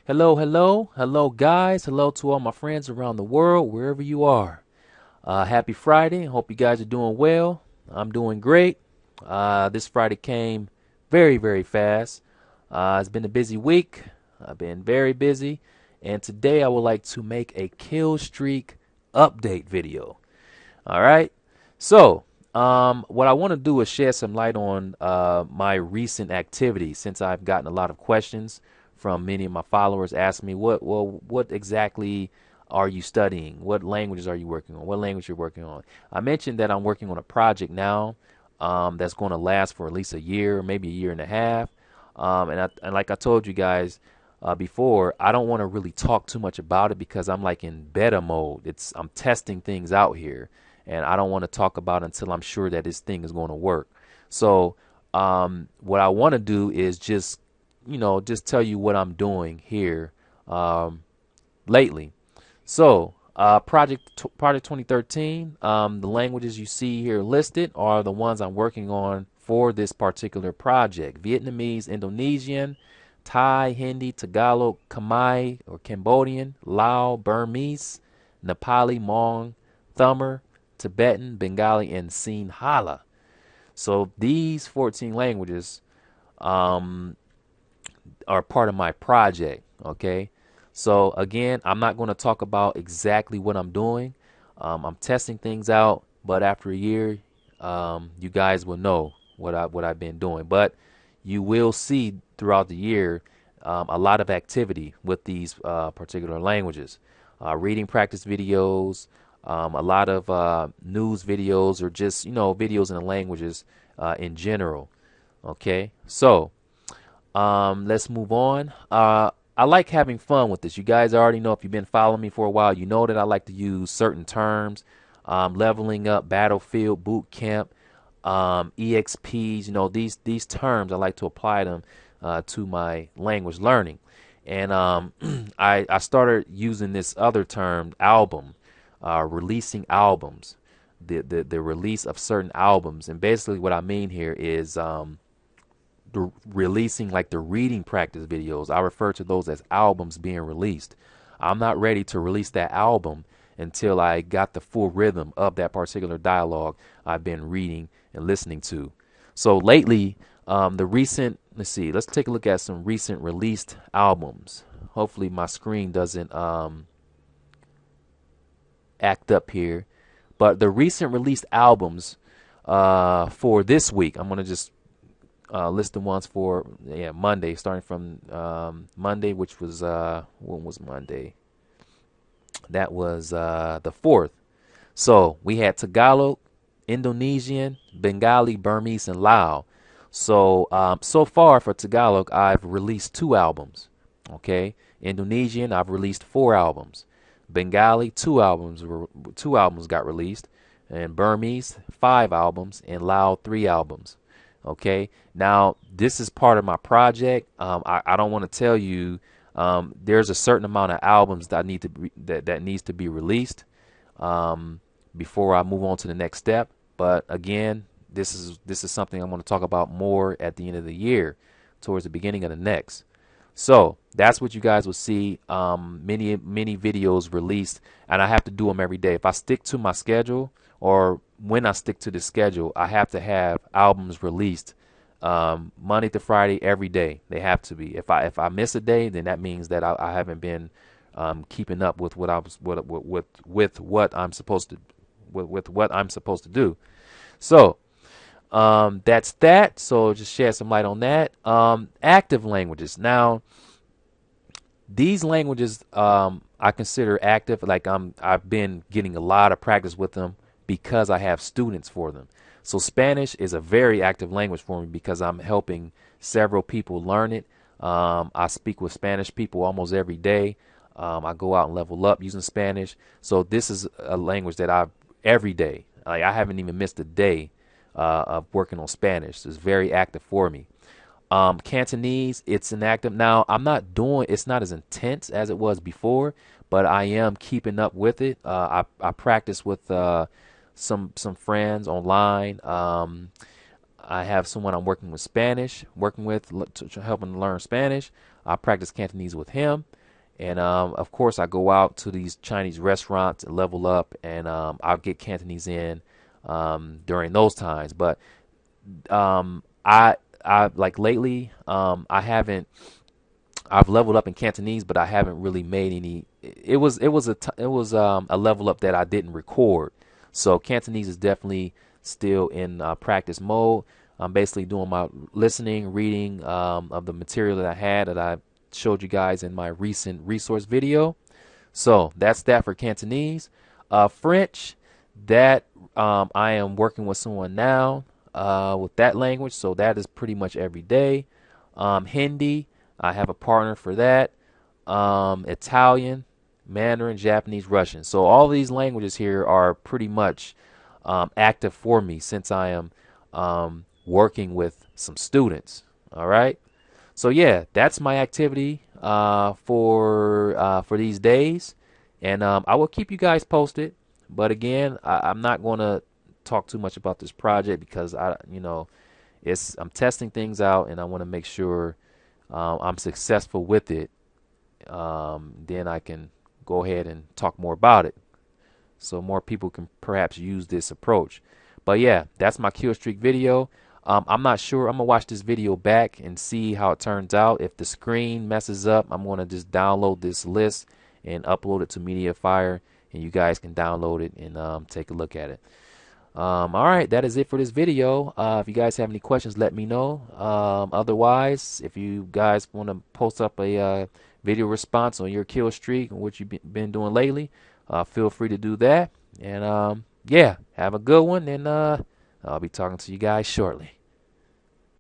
Hello, hello, hello, guys. Hello to all my friends around the world, wherever you are. Happy Friday. Hope you guys are doing well. I'm doing great. This Friday came very, very fast. It's been a busy week. I've been very busy. And today I would like to make a kill streak update video. All right. So, what I want to do is shed some light on my recent activities since I've gotten a lot of questions from many of my followers asking me what exactly are you studying? What languages are you working on? What language you're working on? I mentioned that I'm working on a project now that's going to last for at least a year, maybe a year and a half. And like I told you guys before, I don't want to really talk too much about it because I'm like in beta mode. I'm testing things out here, and I don't want to talk about it until I'm sure that this thing is going to work. So what I want to do is just tell you what I'm doing here lately. So Project 2013, the languages you see here listed are the ones I'm working on for this particular project: Vietnamese, Indonesian, Thai, Hindi, Tagalog, Khmer or Cambodian, Lao, Burmese, Nepali, Hmong, Thummer, Tibetan, Bengali, and Sinhala. So these 14 languages um, are part of my project. Okay. So again, I'm not going to talk about exactly what I'm doing. I'm testing things out, but after a year, you guys will know what I've been doing. But you will see throughout the year a lot of activity with these particular languages. Reading practice videos, a lot of news videos, or just videos in the languages in general. Okay, so let's move on. I like having fun with this. You guys already know, if you've been following me for a while, you know that I like to use certain terms, leveling up, battlefield, boot camp, EXPs. These terms, I like to apply them to my language learning. And I started using this other term, album, releasing albums, the release of certain albums. And basically what I mean here is the releasing like the reading practice videos. I refer to those as albums being released. I'm not ready to release that album until I got the full rhythm of that particular dialogue I've been reading and listening to. So lately, let's see, let's take a look at some recent released albums. Hopefully my screen doesn't act up here. But the recent released albums for this week, I'm going to just list the ones for Monday, starting from Monday, which was when was Monday? That was the 4th. So we had Tagalog, Indonesian, Bengali, Burmese, and Lao. So so far for Tagalog, I've released 2 albums. Okay, Indonesian, I've released 4 albums. Bengali, 2 albums got released, and Burmese, 5 albums, and Lao, 3 albums. Okay, now this is part of my project. I don't want to tell you there's a certain amount of albums that that needs to be released before I move on to the next step. But again, this is something I'm going to talk about more at the end of the year, towards the beginning of the next. So that's what you guys will see. Many videos released, and I have to do them every day. If I stick to my schedule, or when I stick to the schedule, I have to have albums released Monday to Friday every day. They have to be. If I miss a day, then that means that I haven't been keeping up with what I'm supposed to do. So that's that. So just shed some light on that. Active languages. Now, these languages I consider active. Like I've been getting a lot of practice with them because I have students for them. So Spanish is a very active language for me because I'm helping several people learn it. I speak with Spanish people almost every day. I go out and level up using Spanish. So this is a language that every day, like I haven't even missed a day of working on Spanish. It's very active for me. Cantonese, it's inactive. Now, it's not as intense as it was before, but I am keeping up with it. I practice with some friends online. I have someone I'm working with, helping learn Spanish. I practice Cantonese with him. And of course, I go out to these Chinese restaurants and level up, and I'll get Cantonese in during those times. But I like lately, I haven't. I've leveled up in Cantonese, but I haven't really made any. It was a level up that I didn't record. So Cantonese is definitely still in practice mode. I'm basically doing my listening, reading of the material that I had that I showed you guys in my recent resource video. So that's that for Cantonese. French, that I am working with someone now with that language, so that is pretty much every day. Hindi, I have a partner for that. Italian, Mandarin, Japanese, Russian. So all these languages here are pretty much active for me since I am working with some students. All right. So yeah, that's my activity for these days, and I will keep you guys posted. But again, I'm not going to talk too much about this project because I'm testing things out, and I want to make sure I'm successful with it. Then I can go ahead and talk more about it, so more people can perhaps use this approach. But yeah, that's my kill streak video. I'm not sure. I'm gonna watch this video back and see how it turns out. If the screen messes up, I'm gonna just download this list and upload it to MediaFire, and you guys can download it and take a look at it. All right, that is it for this video. If you guys have any questions, let me know. Otherwise, if you guys want to post up a video response on your kill streak and what you've been doing lately, feel free to do that. And yeah, have a good one, and I'll be talking to you guys shortly.